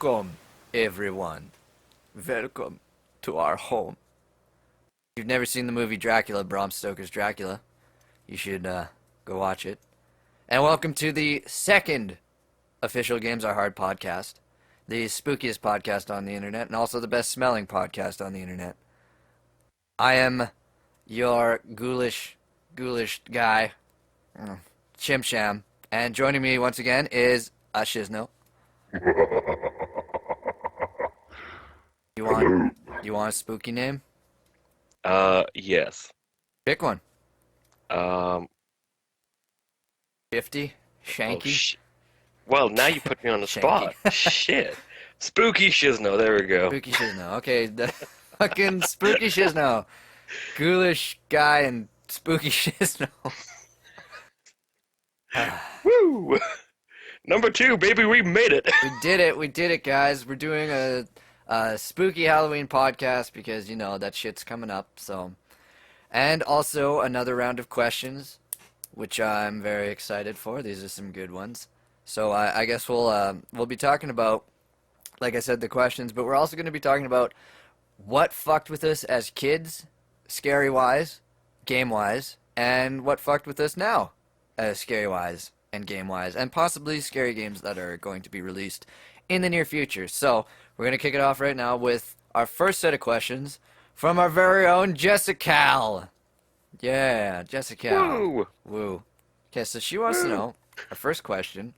Welcome, everyone. Welcome to our home. If you've never seen the movie Dracula, Bram Stoker's Dracula, you should go watch it. And welcome to the second official Games Are Hard podcast, the spookiest podcast on the internet, and also the best smelling podcast on the internet. I am your ghoulish guy, Chim Sham, and joining me once again is Shizno. You want a spooky name? Yes. Pick one. Um, 50? oh, Shanky? well, now you put me on the spot. Shanky. Shit. Spooky Shizno, there we go. Spooky Shizno. Okay, the fucking Spooky Shizno. Ghoulish guy and Spooky Shizno. Woo! Number 2, baby, we made it. We did it, guys. We're doing a spooky Halloween podcast because, you know, that shit's coming up, so. And also another round of questions, which I'm very excited for. These are some good ones. So I guess we'll be talking about, like I said, the questions, but we're also going to be talking about what fucked with us as kids, scary-wise, game-wise, and what fucked with us now, as scary-wise and game-wise, and possibly scary games that are going to be released in the near future. So we're going to kick it off right now with our first set of questions from our very own Jessica. Yeah, Jessica. Woo! Woo. Okay, so she wants to know, our first question,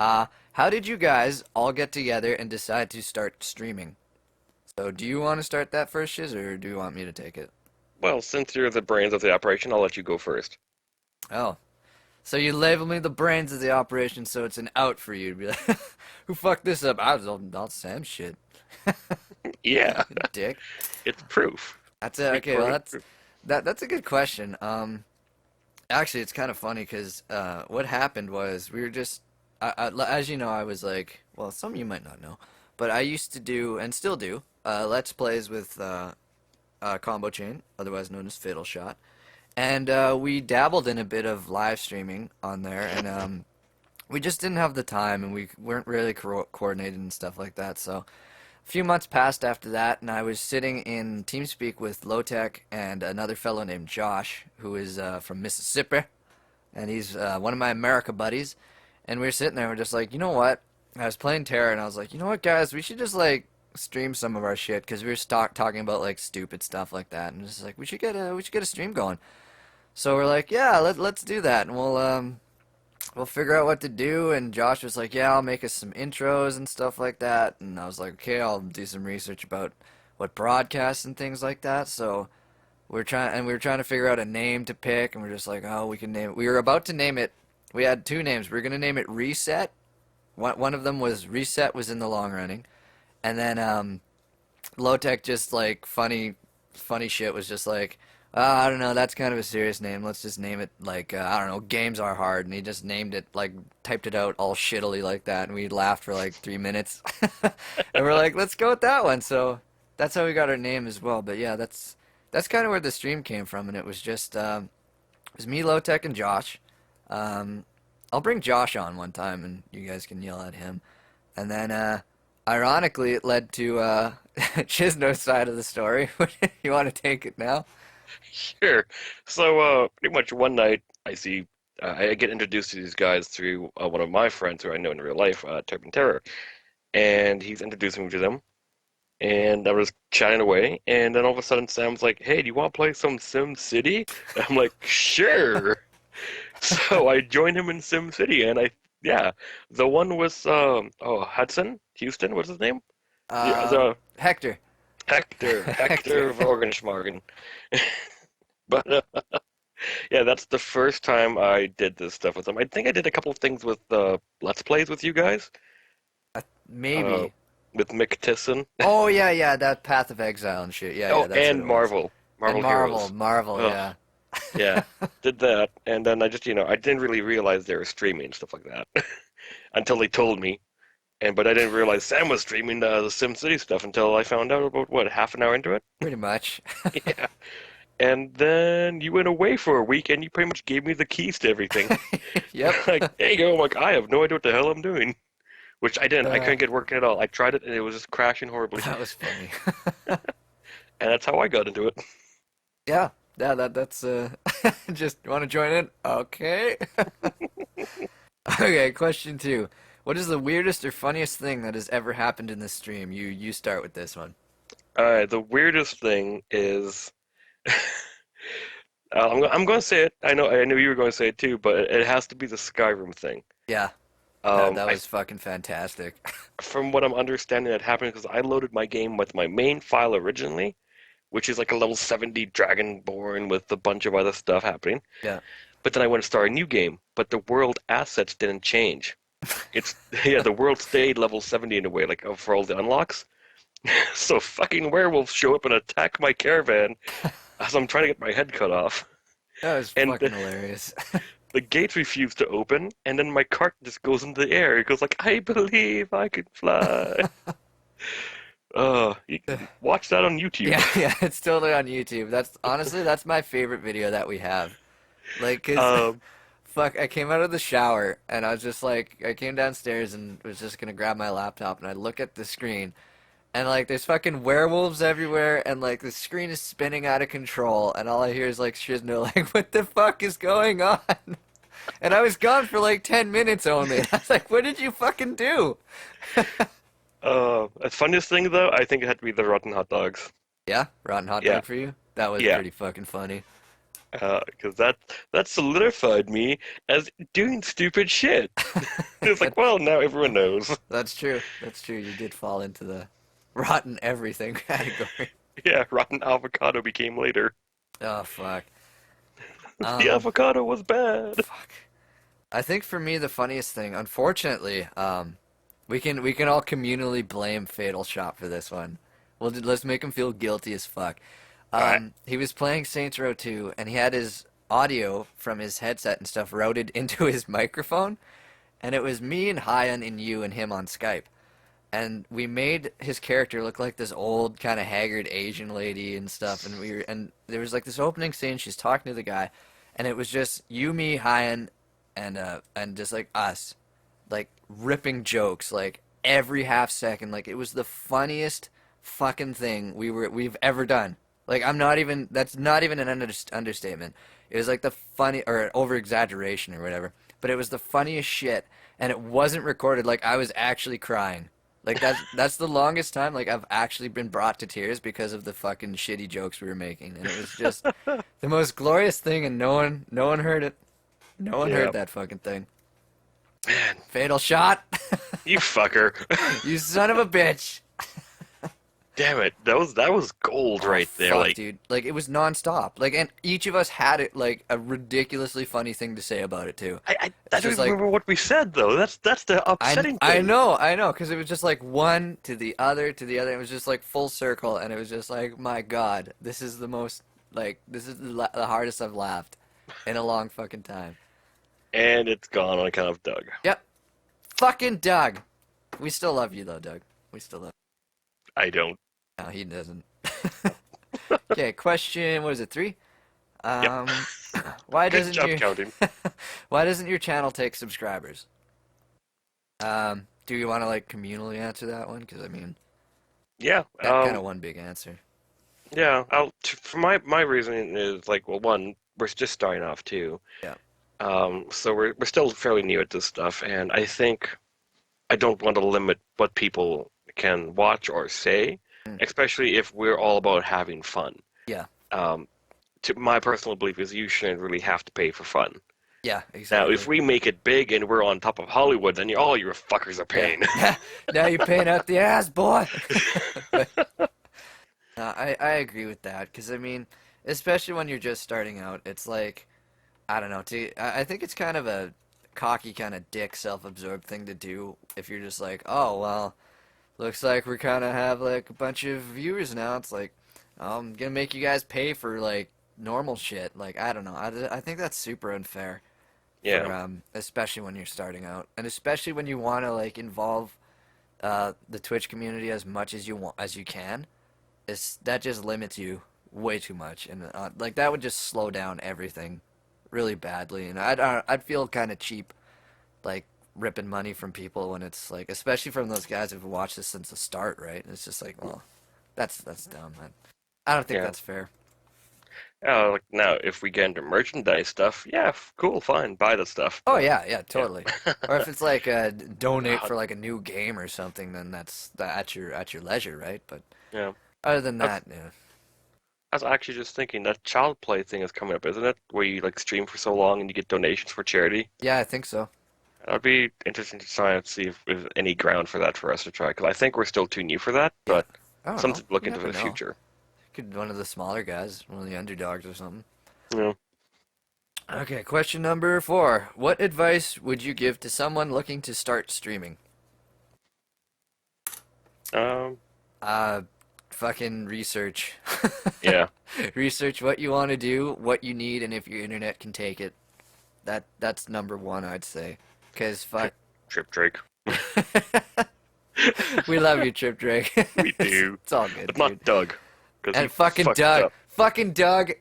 how did you guys all get together and decide to start streaming? So do you want to start that first, Shiz, or do you want me to take it? Well, since you're the brains of the operation, I'll let you go first. Oh. So you label me the brains of the operation, so it's an out for you to be like, who fucked this up? I was all Sam shit. Yeah, Dick. it's proof. That's it. Okay, well, Proof. that's a good question. Actually, it's kind of funny because what happened was we were just, as you know, I was like, well, some of you might not know, but I used to do and still do Let's Plays with Combo Chain, otherwise known as Fatal Shot, and we dabbled in a bit of live streaming on there, and we just didn't have the time, and we weren't really coordinated and stuff like that. So a few months passed after that, and I was sitting in TeamSpeak with Lowtech and another fellow named Josh, who is from Mississippi, and he's one of my America buddies. And we were sitting there, and we're just like, you know what? I was playing Terra, and I was like, you know what, guys? We should just like stream some of our shit because we were talking about like stupid stuff like that, and just like we should get a stream going. So we're like, yeah, let's do that, and we'll figure out what to do. And Josh was like, yeah, I'll make us some intros and stuff like that. And I was like, okay, I'll do some research about what broadcasts and things like that. So we were trying to figure out a name to pick, and we're just like, oh, we can name it. We were about to name it. We had two names. We were gonna name it Reset. One of them was Reset was in the long running, and then Lowtech just like funny shit was just like, I don't know, that's kind of a serious name. Let's just name it like, I don't know, Games Are Hard. And he just named it, like, typed it out all shittily like that. And we laughed for like 3 minutes. And we're like, let's go with that one. So that's how we got our name as well. But yeah, that's kind of where the stream came from. And it was just, it was me, Lowtech, and Josh. I'll bring Josh on one time and you guys can yell at him. And then, ironically, it led to Chisno's side of the story. You want to take it now? Sure. So, pretty much one night, I get introduced to these guys through one of my friends who I know in real life, Turpin Terror, and he's introducing me to them. And I was chatting away, and then all of a sudden Sam's like, "Hey, do you want to play some Sim City?" And I'm like, "Sure." So I joined him in Sim City, and yeah, the one was Hudson, Houston, what's his name? Yeah, the Hector. Hector, Hector. Hector Morgenschmargen. But yeah, that's the first time I did this stuff with him. I think I did a couple of things with Let's Plays with you guys, uh, Maybe. with Mick Tisson. Oh yeah, that Path of Exile and shit. Yeah, Oh, that's what and it was. Marvel, And Marvel Heroes. Marvel, Ugh, yeah. yeah, did that, and then I just, I didn't really realize they were streaming and stuff like that until they told me. But I didn't realize Sam was streaming the SimCity stuff until I found out about what, half an hour into it. Pretty much. Yeah. And then you went away for a week and you pretty much gave me the keys to everything. Yep. Like, there you go. I'm like, I have no idea what the hell I'm doing. which I didn't. I Uh, couldn't get working at all. I tried it and it was just crashing horribly, that was funny. and that's how I got into it. Yeah, yeah, that's just want to join in? Okay. Okay, question two. What is the weirdest or funniest thing that has ever happened in this stream? You start with this one. The weirdest thing is, I'm going to say it. I knew you were going to say it too, but it has to be the Skyrim thing. Yeah, that I was fucking fantastic. From what I'm understanding, that happened because I loaded my game with my main file originally, which is like a level 70 Dragonborn with a bunch of other stuff happening. Yeah. But then I went to start a new game, but the world assets didn't change. It's yeah, the world stayed level 70 in a way, like for all the unlocks. So fucking werewolves show up and attack my caravan as I'm trying to get my head cut off. That was And fucking hilarious. the gates refuse to open, and then my cart just goes into the air. It goes like, I believe I can fly. You can watch that on YouTube. Yeah, yeah, it's totally on YouTube. That's honestly, that's my favorite video that we have. Like, 'cause Um, fuck, I came out of the shower and I was just like, I came downstairs and was just gonna grab my laptop and I look at the screen and like there's fucking werewolves everywhere and like the screen is spinning out of control and all I hear is like Shizno like, what the fuck is going on? And I was gone for like 10 minutes only. I was like, what did you fucking do? the funniest thing though, I think it had to be the rotten hot dogs. Yeah, rotten hot Yeah, dog for you? That was yeah, pretty fucking funny. because that solidified me as doing stupid shit. It's like, well, now everyone knows. That's true. That's true. You did fall into the rotten everything category. Yeah, rotten avocado became later. Oh fuck. The Um, avocado was bad. fuck. I think for me the funniest thing, unfortunately, we can all communally blame Fatal Shot for this one. Let's make him feel guilty as fuck. All right. He was playing Saints Row 2 and he had his audio from his headset and stuff routed into his microphone, and it was me and Hyan and you and him on Skype. And we made his character look like this old kind of haggard Asian lady and stuff, and there was like this opening scene, she's talking to the guy, and it was just you, me, Hyan, and just like us, like ripping jokes like every half second. Like it was the funniest fucking thing we've ever done. Like I'm not even that's not even an understatement. It was like the funny or over exaggeration or whatever, but it was the funniest shit, and it wasn't recorded. Like I was actually crying. Like that's the longest time like I've actually been brought to tears because of the fucking shitty jokes we were making, and it was just the most glorious thing, and no one heard it. No one Yeah, heard that fucking thing. man, Fatal Shot. you fucker. You son of a bitch. Damn it, that was gold Oh right there. fuck, Like dude. Like it was nonstop. Like, and each of us had it like a ridiculously funny thing to say about it too. I It's don't just even like remember what we said though. That's the upsetting I thing. know, because it was just like one to the other to the other. It was just like full circle, and it was just like, my God, this is the most like this is the hardest I've laughed in a long fucking time. And it's gone on account of Doug. Yep, fucking Doug. We still love you though, Doug. We still love. I don't. No, he doesn't. Okay, question. What is it? Three. Yep. Um, why Good doesn't job your counting. why doesn't your channel take subscribers? Do you want to like communally answer that one? Because I mean, Yeah. that kind of one big answer. Yeah. For my reasoning is like, well, one, we're just starting off too. Yeah. So we're still fairly new at this stuff, and I think I don't want to limit what people can watch or say, Mm. especially if we're all about having fun. Yeah. Um, my personal belief is you shouldn't really have to pay for fun. Yeah. Now, if Exactly. we make it big and we're on top of Hollywood, then all you fuckers are Yeah. paying. Now you're paying out the ass, boy. I agree with that because I mean, especially when you're just starting out, it's like I don't know. I think it's kind of a cocky, kind of dick, self-absorbed thing to do if you're just like, oh well, looks like we kind of have like a bunch of viewers now. It's like I'm gonna make you guys pay for like normal shit. Like I don't know. I think that's super unfair for Yeah, especially when you're starting out, and especially when you want to like involve the Twitch community as much as you want as you can. That just limits you way too much, and like that would just slow down everything really badly, and I'd feel kind of cheap like ripping money from people when it's like, especially from those guys who've watched this since the start, right? It's just like, well, that's dumb. I don't think Yeah. that's fair. Like now, if we get into merchandise stuff, yeah, cool, fine, buy the stuff. Oh But yeah, yeah, yeah, totally. Or if it's like donate uh, for like a new game or something, then at your leisure, right? But yeah. other than That's that, yeah, I was actually just thinking that child play thing is coming up, isn't it? Where you like stream for so long and you get donations for charity. yeah, I think so. That'd be interesting to try and see if there's any ground for that for us to try, because I think we're still too new for that, Yeah, but I don't know. something to look You into for never the know. future. Could one of the smaller guys, one of the underdogs or something. Yeah. Okay, question number 4. What advice would you give to someone looking to start streaming? Um, Uh, fucking research. yeah. Research what you want to do, what you need, and if your internet can take it. That's number 1, I'd say. Cause fuck, Trip, Trip Drake. we love you, Trip Drake. We it's, do. it's all good, But dude. not Doug, because he And fucking fucked it Doug, up. fucking Doug.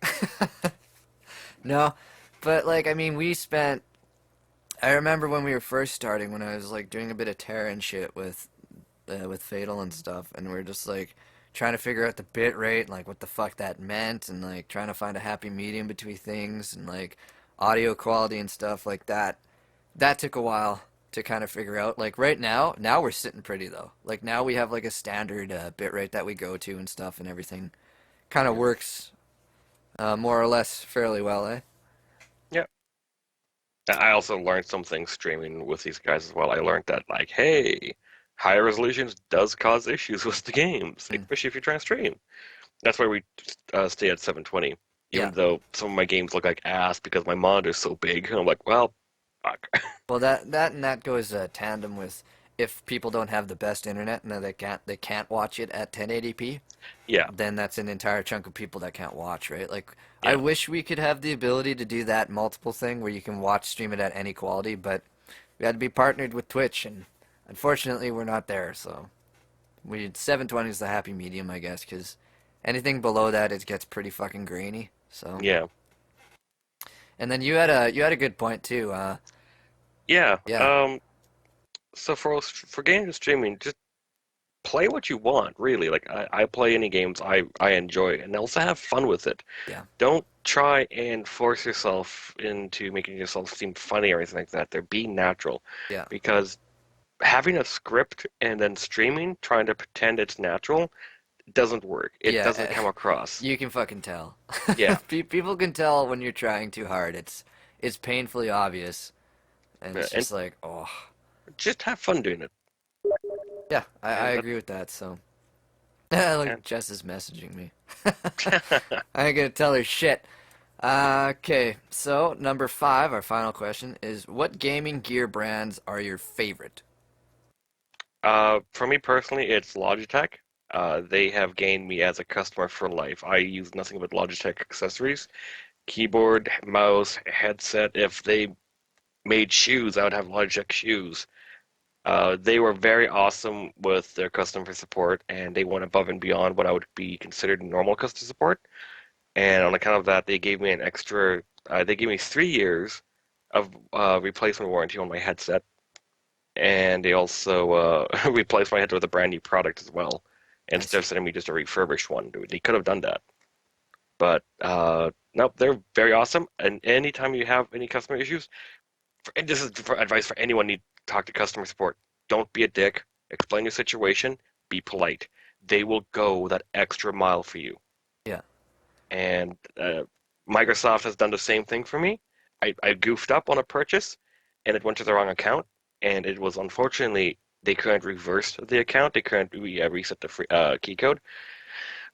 No, but like I mean, we spent. I remember when we were first starting, when I was like doing a bit of Terra and shit with Fatal and stuff, and we're just like trying to figure out the bit rate and like what the fuck that meant, and like trying to find a happy medium between things and like audio quality and stuff like that. That took a while to kind of figure out. Like right now we're sitting pretty though. Like now we have like a standard bit rate that we go to and stuff, and everything kind of Yeah. works more or less fairly well, eh? Yeah. I also learned some things streaming with these guys as well. I learned that, like, hey, higher resolutions does cause issues with the games, Mm. especially if you're trying to stream. That's why we stay at 720, even Yeah. though some of my games look like ass because my monitor's so big. I'm like, well, fuck. Well, that goes tandem with if people don't have the best internet and they can't watch it at 1080p, Yeah, then that's an entire chunk of people that can't watch, right? Like I yeah, wish we could have the ability to do that multiple thing where you can watch stream it at any quality, but we had to be partnered with Twitch, and unfortunately we're not there. So we 720 is the happy medium, I guess, because anything below that it gets pretty fucking grainy. So yeah, and then you had a good point too. yeah. Yeah, So for games streaming, just play what you want, really. Like I play any games I enjoy, and also have fun with it. yeah, Don't try and force yourself into making yourself seem funny or anything like that. They're being natural, yeah. because having a script and then streaming, trying to pretend it's natural, doesn't work. It doesn't Yeah, come across. you can fucking tell. Yeah, People can tell when you're trying too hard. It's painfully obvious, and it's and just like, oh, just have fun doing it. yeah, I And that, agree with that. So, look, and Jess is messaging me. I ain't gonna tell her shit. Okay, so number 5, our final question is: what gaming gear brands are your favorite? For me personally, it's Logitech. They have gained me as a customer for life. I use nothing but Logitech accessories, keyboard, mouse, headset. If they made shoes, I would have Logitech shoes. They were very awesome with their customer support, and they went above and beyond what I would be considered normal customer support. And on account of that, they gave me an extra. They gave me 3 years of replacement warranty on my headset, and they also replaced my headset with a brand new product as well, instead Nice. of sending me just a refurbished one. They could have done that, but nope, they're very awesome. And anytime you have any customer issues, and this is for advice for anyone need to talk to customer support. Don't be a dick. Explain your situation. Be polite. They will go that extra mile for you. Yeah. And Microsoft has done the same thing for me. I goofed up on a purchase, and it went to the wrong account, and it was unfortunately they couldn't reverse the account. They couldn't reset the free, key code.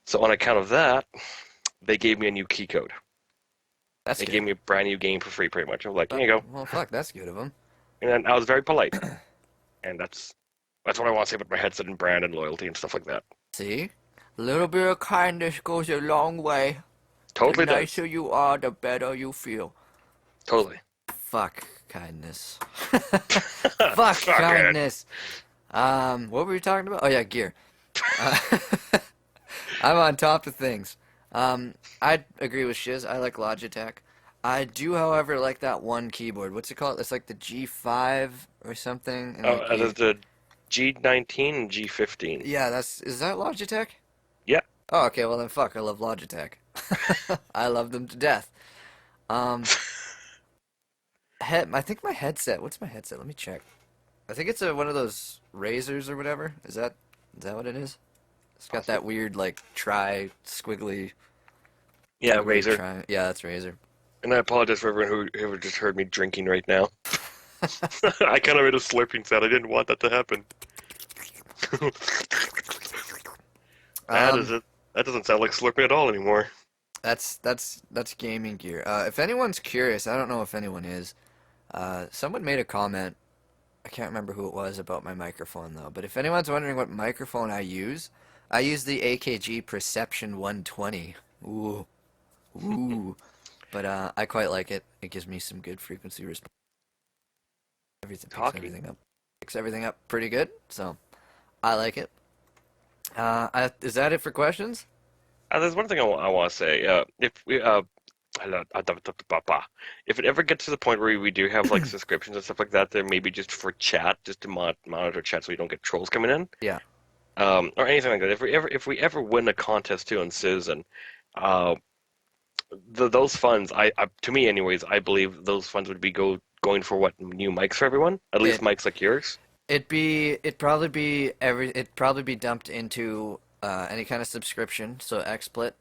So on account of that, they gave me a new key code. That's They gave good. me a brand new game for free, pretty much. I was like, here you go. Well, fuck, that's good of them. And I was very polite. And that's what I want to say about my headset and brand and loyalty and stuff like that. See, a little bit of kindness goes a long way. The Totally does. nicer you are, the better you feel. Totally. Fuck kindness. Fuck Fuck it. kindness. What were we talking about? Oh yeah, gear. Uh, I'm on top of things. I'd agree with Shiz. I like Logitech. I do, however, like that one keyboard. What's it called? It's like the G5 or something, and like There's you. the G19 and G15. Yeah, is that Logitech? Yeah. Oh, okay. Well then, fuck. I love Logitech. I love them to death. Um, I think my headset. What's my headset? Let me check. I think it's one of those razors or whatever. Is that what it is? It's got Possibly. that weird like tri squiggly Yeah, wiggly Razer. tri. Yeah, that's razor. And I apologize for everyone who just heard me drinking right now. I kind of made a slurping sound. I didn't want that to happen. That is Um, it. That doesn't sound like slurping at all anymore. that's gaming gear. If anyone's curious, I don't know if anyone is. Someone made a comment. I can't remember who it was about my microphone though. But if anyone's wondering what microphone I use the AKG Perception 120. Ooh, ooh. But I quite like it. It gives me some good frequency response. Everything Talking. picks everything up pretty good. So I like it. Is that it for questions? There's one thing I want to say. If it ever gets to the point where we do have like subscriptions and stuff like that, there maybe just for chat, just to monitor chat so we don't get trolls coming in, Yeah. or anything like that. If we ever win a contest too on Citizen, uh, those funds, to me anyways, I believe those funds would be going for what new mics for everyone, at least It mics like yours. it'd probably be dumped into any kind of subscription, so XSplit,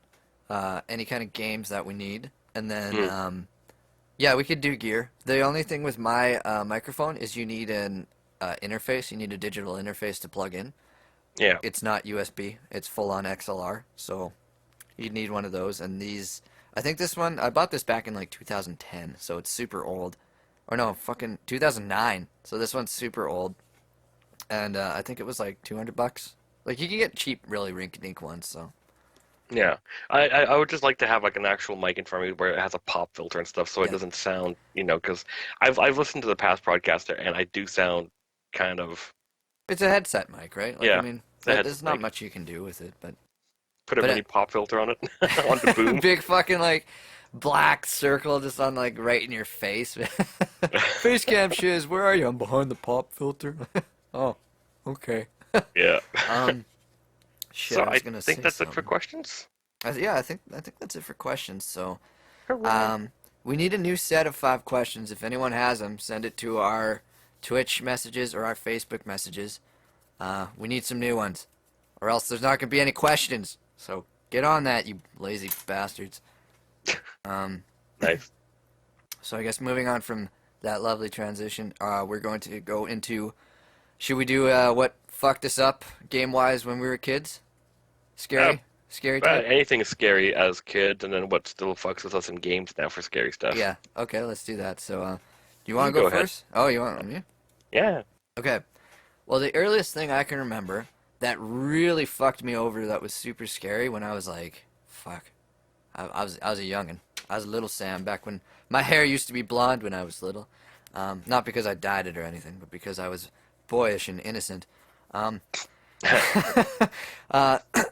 any kind of games that we need, and then Mm, yeah, we could do gear. The only thing with my microphone is you need an interface. You need a digital interface to plug in. yeah. It's not USB. It's full on XLR, so you'd need one of those. And these, I think this one, I bought this back in like 2010, so it's super old. Or no, fucking 2009. So this one's super old, and I think it was like 200 bucks. Like you can get cheap, really rink-a-dink ones. So Yeah, I would just like to have like an actual mic in front of me where it has a pop filter and stuff, so it yeah, doesn't sound, because I've listened to the past podcaster and I do sound kind of, it's a headset mic, right? Like I yeah, mean, it's a headset there's not mic. much you can do with it, but Put a but mini pop filter on it, on the boom. big fucking like black circle just on like right in your face. Face cam shiz, where are you? I'm behind the pop filter. Oh, okay. Yeah. Um, shit, So I was I gonna think say that's it for something. questions. Yeah, I think that's it for questions. So, Hooray. um, we need a new set of 5 questions. If anyone has them, send it to our Twitch messages or our Facebook messages. We need some new ones, or else there's not gonna be any questions. So get on that, you lazy bastards. Um, Nice. so I guess moving on from that lovely transition, we're going to go into. Should we do what fucked us up game wise when we were kids? Uh, Scary type. Anything scary as kids, and then what still fucks with us in games now for scary stuff. Yeah. Okay, let's do that. So, you want You to go go ahead. first? Oh, you want me? Yeah. Okay. Well, the earliest thing I can remember that really fucked me over that was super scary when I was like, fuck, I was a youngin. I was a little Sam back when my hair used to be blonde when I was little. Not because I dyed it or anything, but because I was boyish and innocent. Um,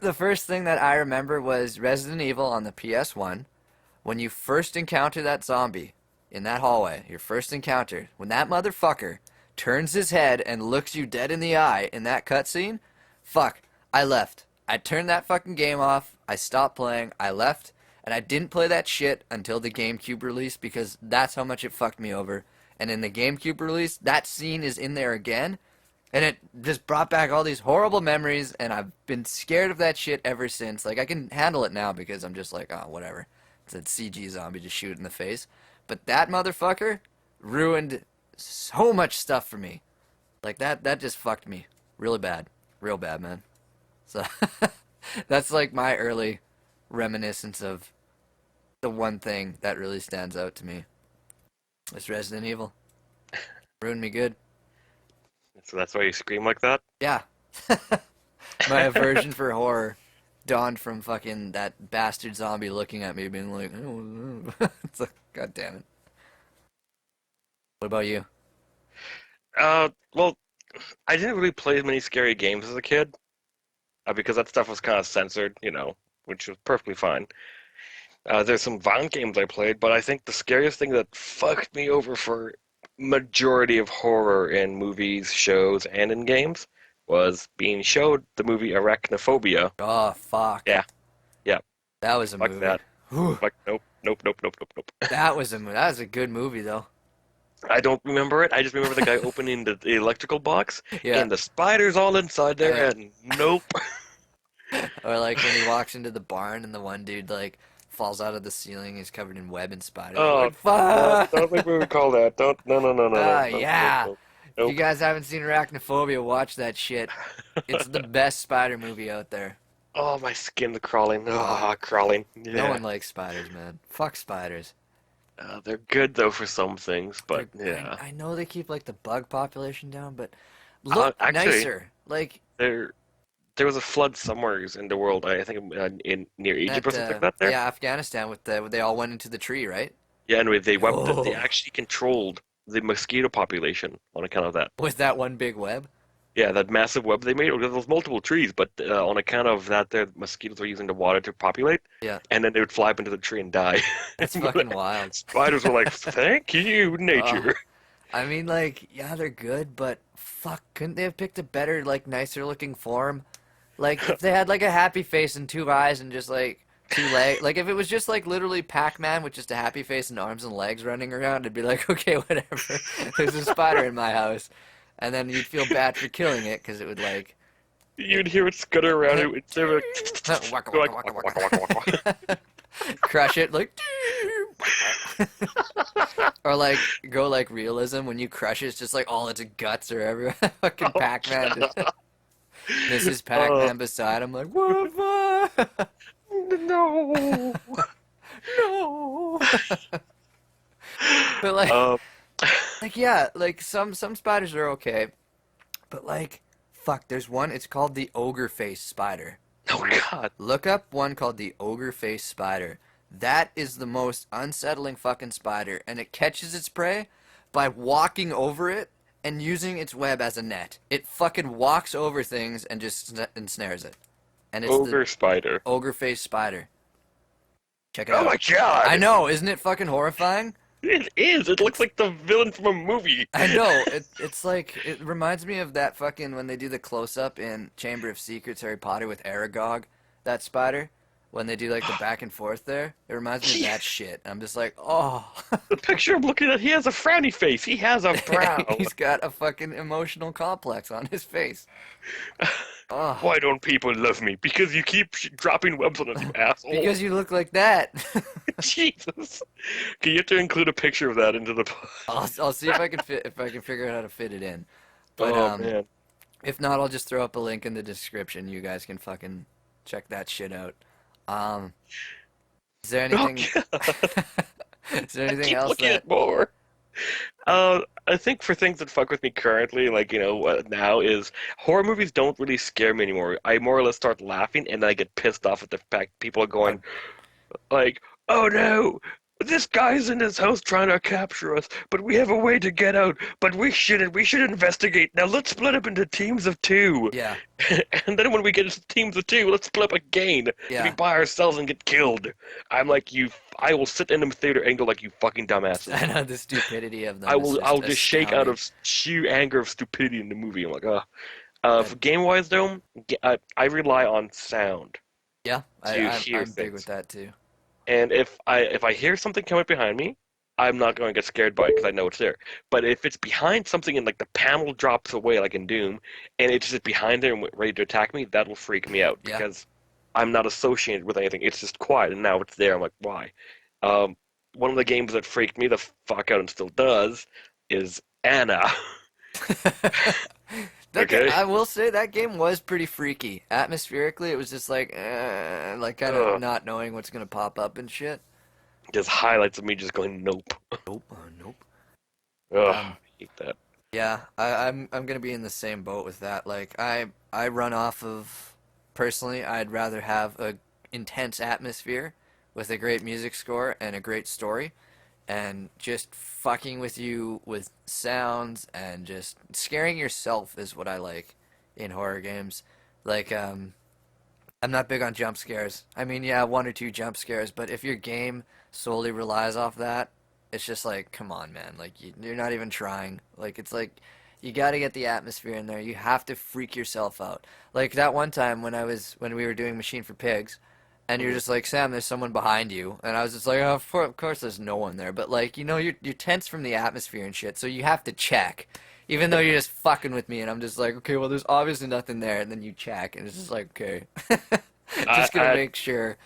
the first thing that I remember was Resident Evil on the PS1. When you first encounter that zombie in that hallway, your first encounter, when that motherfucker turns his head and looks you dead in the eye in that cutscene, fuck, I left. I turned that fucking game off. I stopped playing. I left. And I didn't play that shit until the GameCube release because that's how much it fucked me over. And in the GameCube release, that scene is in there again. And it just brought back all these horrible memories, and I've been scared of that shit ever since. Like, I can handle it now because I'm just like, oh, whatever. It's a CG zombie, just shoot in the face. But that motherfucker ruined so much stuff for me. Like, that just fucked me. Really bad. Real bad, man. So, that's like my early reminiscence of the one thing that really stands out to me. It's Resident Evil. Ruined me good. So that's why you scream like that? Yeah. My aversion for horror dawned from fucking that bastard zombie looking at me being like, oh, it's like, God damn it. What about you? Well, I didn't really play as many scary games as a kid, because that stuff was kind of censored, which was perfectly fine. There's some violent games I played, but I think the scariest thing that fucked me over for majority of horror in movies, shows, and in games was being showed the movie Arachnophobia. Oh, fuck. Yeah, yeah, That was a fuck movie. that. Whew. Fuck, nope, nope, nope, nope, nope, nope. That was a good movie though. I don't remember it. I just remember the guy opening the electrical box Yeah. and the spiders all inside there, Yeah. and nope. Or like when he walks into the barn and the one dude like falls out of the ceiling, he's covered in web and spiders. I'm Oh, like, no, fuck. don't make me recall that. Don't, no, no, no, no, no, no, no, Yeah. no. If you Nope. guys haven't seen Arachnophobia, watch that shit. It's the best spider movie out there. Oh, my skin's crawling. Oh, Oh, crawling. no Yeah. one likes spiders, man. Fuck spiders. They're good though for some things, but They're, yeah. I know they keep like the bug population down, but look Actually, nicer. Like there there was a flood somewhere in the world. I think in near Egypt or that, something like that. There, yeah, Afghanistan with the they all went into the tree, right? yeah. Anyway, they Oh, actually controlled the mosquito population on account of that. with that one big web. Yeah, that massive web they made. There was multiple trees, but on account of that, the mosquitoes were using the water to populate, Yeah, and then they would fly up into the tree and die. that's fucking wild. Spiders were like, "Thank you, Uh, nature." I mean, like, yeah, they're good, but fuck, couldn't they have picked a better, like, nicer looking form? Like, if they had like a happy face and two eyes and just like two legs, like if it was just like literally Pac-Man with just a happy face and arms and legs running around, it'd be like, okay, whatever. There's a spider in my house, and then you'd feel bad for killing it because it would like You'd hear it scutter around. It would say like, waka go waka like, waka waka, waka, waka, waka. waka, crush it like, or like go like realism when you crush it, it's just like all its guts are everywhere. Fucking Oh Pac-Man just god. Mrs. Uh, Pac-Man beside him like, what the fuck? no. No. But Um, like yeah, like some spiders are okay, but like fuck, there's one. It's called the ogre face spider. oh god. Look up one called the ogre face spider. That is the most unsettling fucking spider, and it catches its prey by walking over it and using its web as a net. It fucking walks over things and just ensnares it. And it's the Ogre spider. ogre face spider. Check it Oh out. my I god. know, isn't it fucking horrifying? It is. It looks It's like the villain from a movie. I know. It's like it reminds me of that fucking when they do the close up in Chamber of Secrets Harry Potter with Aragog, that spider. When they do like the back and forth there, it reminds me of He, that shit. I'm just like, oh, the picture I'm looking at, he has a frowny face. He has a brow. he's got a fucking emotional complex on his face. Oh, Why don't people love me? Because you keep dropping webs on us, you asshole. because you look like that. Jesus. Okay, you have to include a picture of that into the. I'll see if I can fit if I can figure out how to fit it in. But Oh man. if not, I'll just throw up a link in the description. You guys can fucking check that shit out. Um, is there Oh anything? god. Is there I anything keep else looking that? at more. I think for things that fuck with me currently, like, now is horror movies don't really scare me anymore. I more or less start laughing and then I get pissed off at the fact people are Uh, going, like, oh no, this guy's in his house trying to capture us, but we have a way to get out, but we should investigate. Now let's split up into teams of two. yeah, And then when we get into teams of two, let's split up again. If we yeah. by ourselves and get killed. I'm like, I will sit in the theater and go like, you fucking dumbasses. I know the stupidity of I them is I'll just just shake out astounding. of sheer anger of stupidity in the movie. I'm like, That, for game wise though, I rely on sound yeah, to hear I'm big with things. that too. And if I hear something coming behind me, I'm not going to get scared by it because I know it's there. But if it's behind something and like the panel drops away like in Doom, and it's just behind there and ready to attack me, that'll freak me out Yeah. because I'm not associated with anything. It's just quiet, and now it's there. I'm like, why? Um, one of the games that freaked me the fuck out and still does is Anna. Okay. I will say that game was pretty freaky. Atmospherically, it was just like kind of Ugh. not knowing what's gonna pop up and shit. Just highlights of me just going, nope. Nope, nope. Ugh, Um, hate that. yeah, I'm gonna be in the same boat with that. Like I run off of personally, I'd rather have a intense atmosphere with a great music score and a great story, and just fucking with you with sounds and just scaring yourself is what I like in horror games. Like I'm not big on jump scares. I mean, yeah, one or two jump scares, but if your game solely relies off that, it's just like, come on, man. Like you're not even trying. Like it's like you got to get the atmosphere in there. You have to freak yourself out. Like that one time when we were doing Machine for Pigs, and you're Hmm. just like, Sam, there's someone behind you, and I was just like, oh, of course there's no one there, but like you're tense from the atmosphere and shit, so you have to check. Even though you're just fucking with me, and I'm just like, okay, well, there's obviously nothing there, and then you check, and it's just like, okay, I, just I gonna had make sure.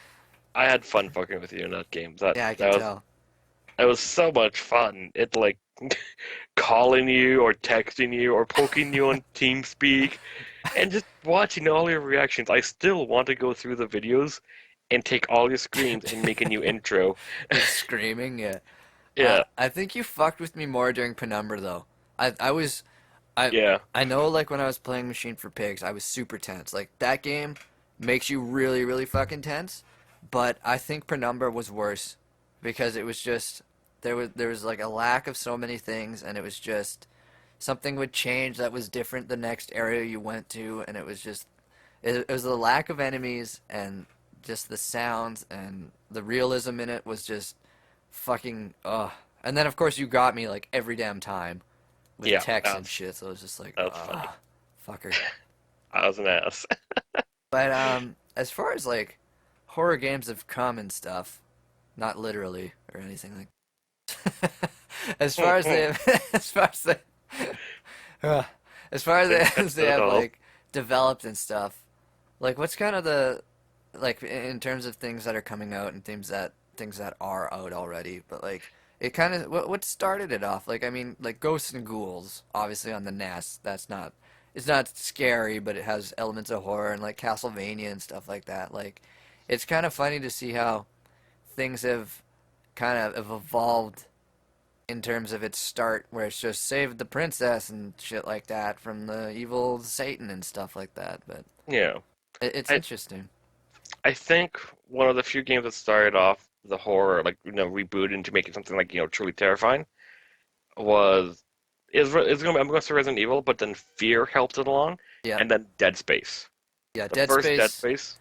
I had fun fucking with you in that game. That Yeah, I can that was tell. it was so much fun. It like calling you or texting you or poking you on TeamSpeak and just watching all your reactions. I still want to go through the videos and take all your screams and make a new intro. Just screaming, yeah. Yeah, I think you fucked with me more during Penumbra though. I was I yeah, I know like when I was playing Machine for Pigs, I was super tense. Like that game makes you really really fucking tense, but I think Penumbra was worse because it was just there was like a lack of so many things and it was just something would change that was different the next area you went to and it was just it was the lack of enemies and just the sounds and the realism in it was just fucking ugh. And then of course you got me like every damn time with yeah. text and shit, so it was just like That was funny. fucker. I was an ass. But as far as like horror games have come and stuff, not literally or anything like as far as they as far as they uh, as far as Didn't as catch they that at have all. like developed and stuff, like what's kind of the like in terms of things that are coming out and things that are out already, but like it kind of what started it off? Like I mean, like Ghosts and Ghouls, obviously on the NES. That's not it's not scary, but it has elements of horror and like Castlevania and stuff like that. Like it's kind of funny to see how things have evolved in terms of its start, where it's just saved the princess and shit like that from the evil Satan and stuff like that. But Yeah. it's I interesting. I think one of the few games that started off the horror, like, rebooted into making something like, truly terrifying was is gonna I'm gonna say Resident Evil, but then Fear helped it along, Yeah. and then Dead Space. Yeah, The Dead first Dead Space. Space.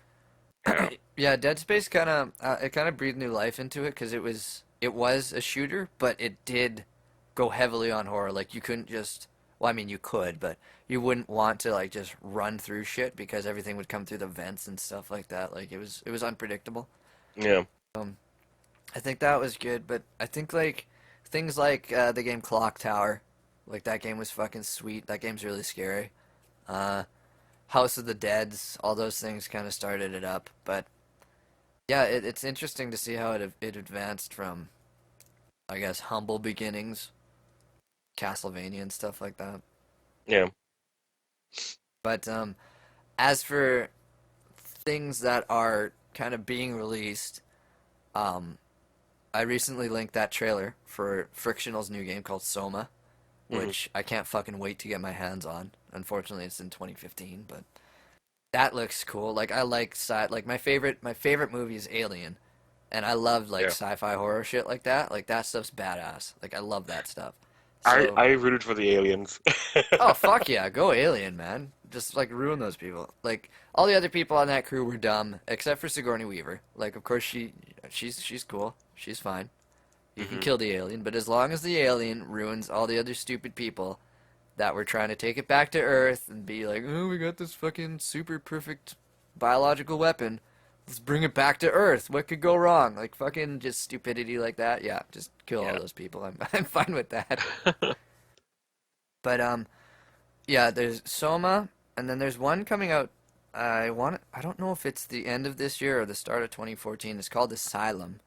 Yeah. Yeah, Dead Space kind of breathed new life into it because it was a shooter, but it did go heavily on horror. Like you couldn't just well, I mean you could, but you wouldn't want to like just run through shit because everything would come through the vents and stuff like that. Like it was unpredictable. Yeah. Um, I think that was good, but I think like things like the game Clock Tower, like that game was fucking sweet. That game's really scary. Uh, House of the Dead's, all those things kind of started it up, but yeah, it's interesting to see how it advanced from, I guess, humble beginnings, Castlevania and stuff like that. Yeah. But as for things that are kind of being released, um, I recently linked that trailer for Frictional's new game called Soma, Hmm. which I can't fucking wait to get my hands on. Unfortunately, it's in 2015, but that looks cool. Like I like like my favorite movie is Alien, and I love like Yeah. sci-fi horror shit like that. Like that stuff's badass. Like I love that stuff. I So, I rooted for the aliens. oh fuck yeah, go Alien, man. Just like ruin those people. Like all the other people on that crew were dumb, except for Sigourney Weaver. Like of course she's cool. She's fine. You can Hmm. kill the alien, but as long as the alien ruins all the other stupid people that were trying to take it back to Earth and be like, oh, we got this fucking super perfect biological weapon. Let's bring it back to Earth. What could go wrong? Like fucking just stupidity like that. Yeah, just kill all Yeah. those people. I'm fine with that. But yeah, there's Soma, and then there's one coming out. I don't know if it's the end of this year or the start of 2014. It's called Asylum.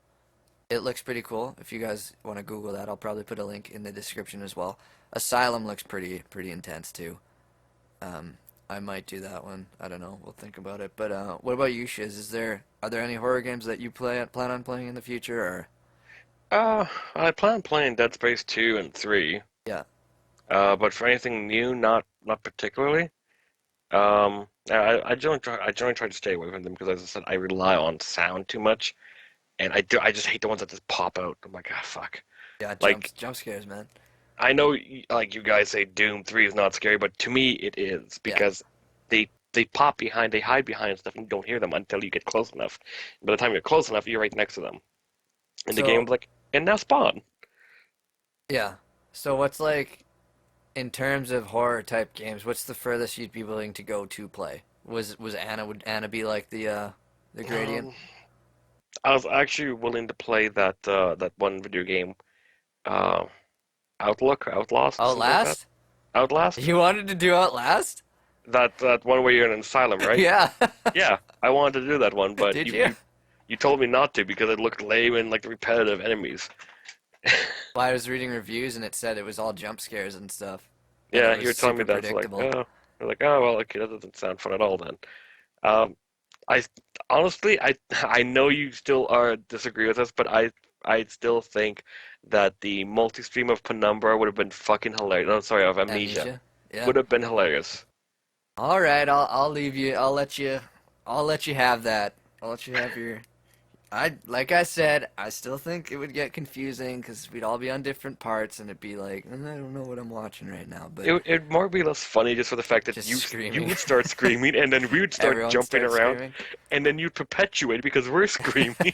It looks pretty cool. If you guys want to Google that, I'll probably put a link in the description as well. Asylum looks pretty intense too. Um, I might do that one. I don't know. We'll think about it. But what about you, Shiz? Are there any horror games that you plan on playing in the future? Or I plan on playing Dead Space 2 and 3. yeah, But for anything new, not particularly. I generally try to stay away from them because, as I said, I rely on sound too much, and I just hate the ones that just pop out. I'm like, ah, fuck. yeah, Like, jump scares, man. I know, like you guys say, Doom 3 is not scary, but to me it is Yeah, because they they pop behind, they hide behind stuff, and you don't hear them until you get close enough. By the time you're close enough, you're right next to them. And the So game's like, and now spawn. yeah. So what's like in terms of horror type games? What's the furthest you'd be willing to go to play? Was Anna would Anna be like the gradient? Um, I was actually willing to play that one video game, uh, Outlast, something like that. Outlast? Outlast? You wanted to do Outlast? That one where you're in an asylum, right? Yeah. Yeah, I wanted to do that one, but Did you you? you you told me not to because it looked lame and like repetitive enemies. Well, I was reading reviews and it said it was all jump scares and stuff, and it Yeah, was you were telling me super that's like, predictable. you're like, oh well, okay, that doesn't sound fun at all then. Um, I honestly, I know you still are disagree with us, but I still think that the multi-stream of Penumbra would have been fucking hilarious. No, sorry, of Amnesia Amnesia. Yeah. would have been hilarious. All right, I'll leave you. I'll let you have that. I'll let you have your. I like I said, I still think it would get confusing because we'd all be on different parts and it'd be like, I don't know what I'm watching right now, but It'd more be less funny just for the fact that just you screaming. would start screaming and then we would start Everyone jumping starts around screaming. and then you'd perpetuate because we're screaming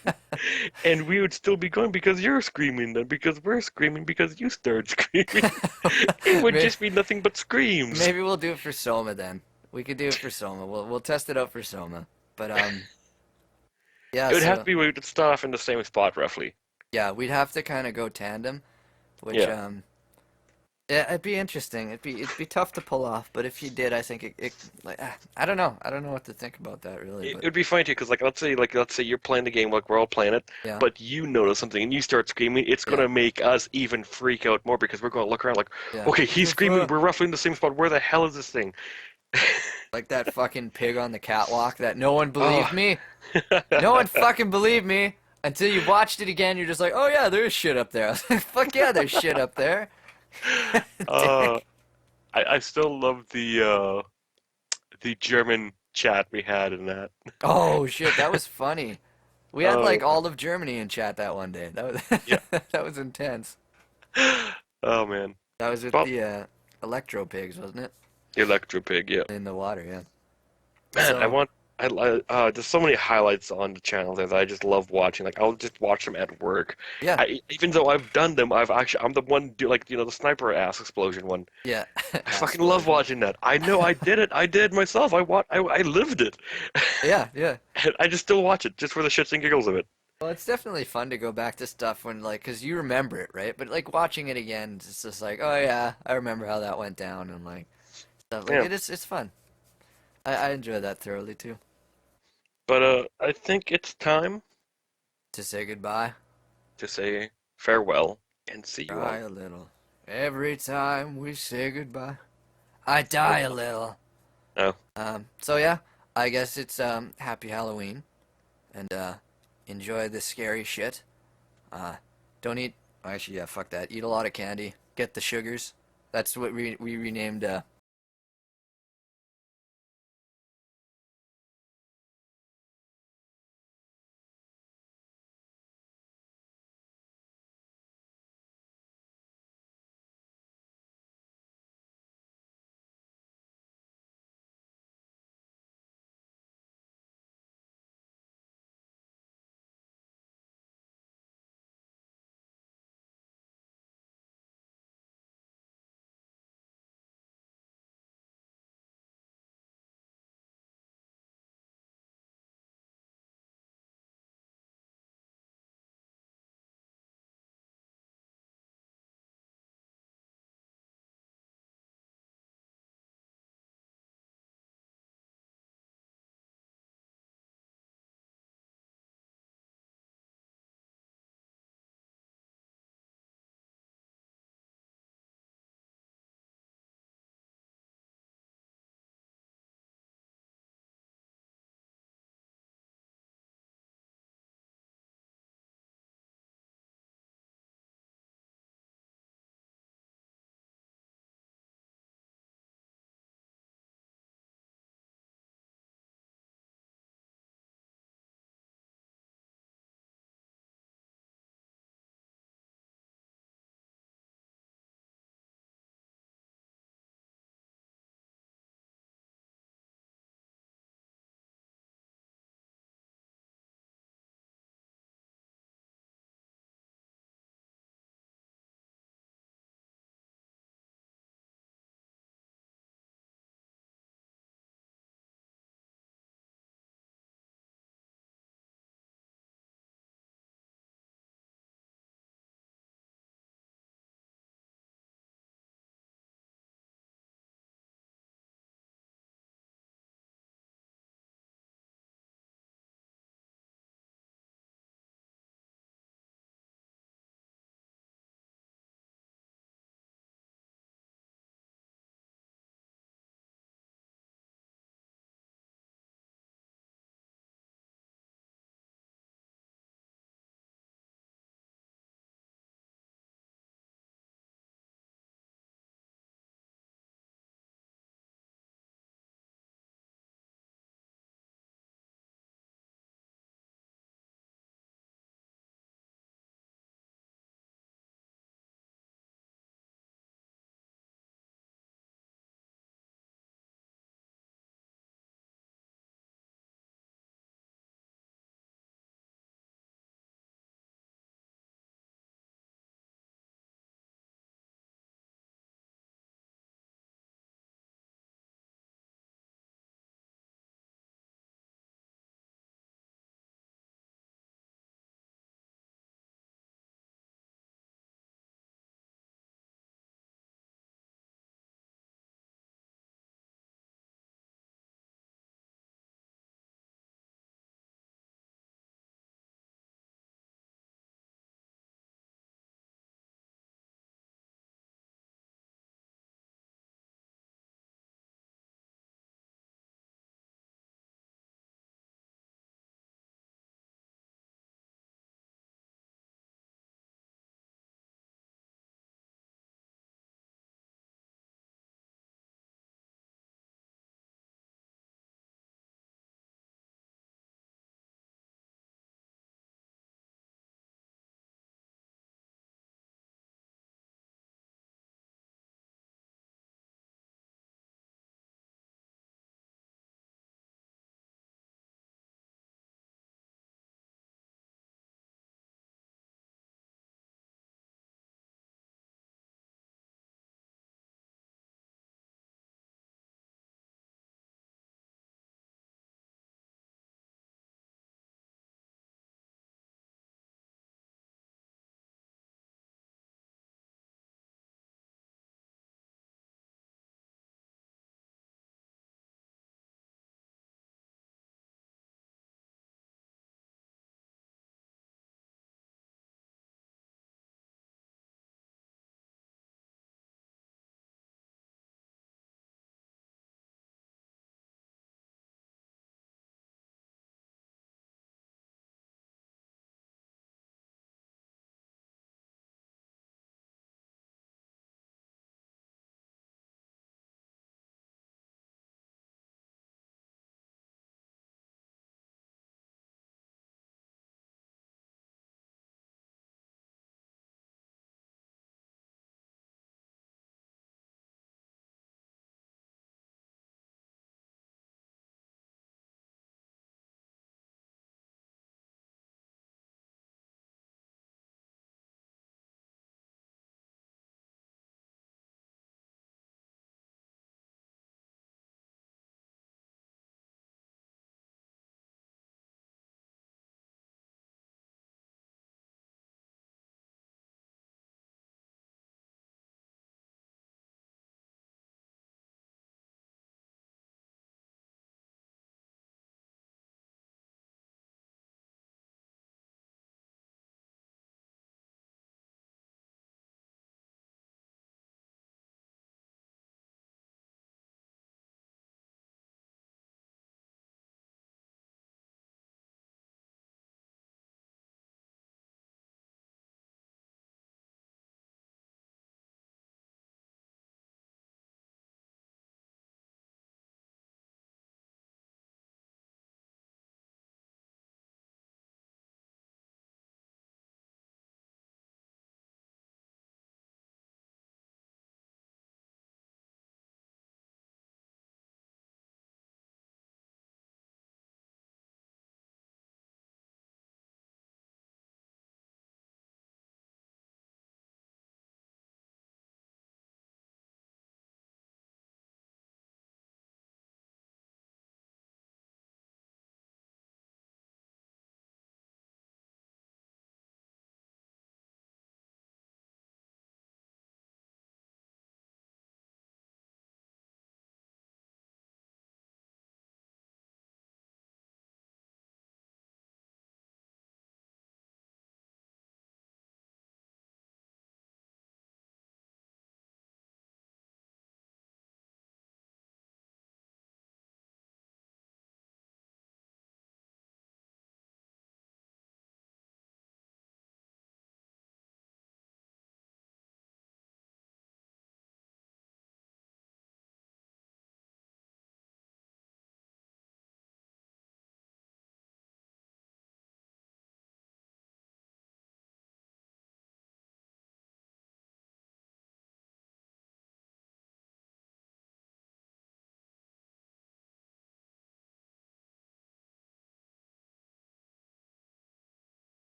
and we would still be going because you're screaming then because we're screaming because you started screaming. It would Maybe, just be nothing but screams. maybe we'll do it for Soma then. We could do it for Soma. We'll test it out for Soma. But yeah. It would have to So be we would start off in the same spot roughly. yeah, we'd have to kind of go tandem, which Yeah. yeah, it'd be interesting. It'd be tough to pull off, but if you did, I think it like I don't know. I don't know what to think about that really, It but would be funny too, because let's say you're playing the game like we're all playing it, yeah, but you notice something and you start screaming. It's yeah, gonna make us even freak out more because we're gonna look around like, yeah. okay, he's screaming. We're roughly in the same spot. Where the hell is this thing? Like that fucking pig on the catwalk that no one believed Oh, me. No one fucking believed me until you watched it again. You're just like, oh yeah, there's shit up there. I was like, fuck yeah, there's shit up there. uh, Dick. I still love the German chat we had in that. Oh shit, that was funny. We had Oh, like all of Germany in chat that one day. That yeah. was that was intense. Oh man. That was with Well, the electro pigs, wasn't it? the Electro Pig. Yeah. In the water, yeah. Man, So there's so many highlights on the channel that I just love watching. Like I'll just watch them at work. yeah, Even though I've done them, I'm the one do like the sniper ass explosion one. yeah, I fucking love explosion. watching that. I know I did it. I did it myself. I lived it. Yeah, yeah. And I just still watch it just for the shits and giggles of it. Well, it's definitely fun to go back to stuff when like, cause you remember it, right? But like watching it again, it's just like, oh yeah, I remember how that went down, and like stuff like Yeah. it's fun. I enjoy that thoroughly too. But I think it's time To say goodbye, to say farewell and see you cry all. a little. Every time we say goodbye, I die a little. Oh, So yeah, I guess it's happy Halloween, and enjoy the scary shit. Uh, don't eat. Actually, yeah, fuck that. Eat a lot of candy. Get the sugars. That's what we renamed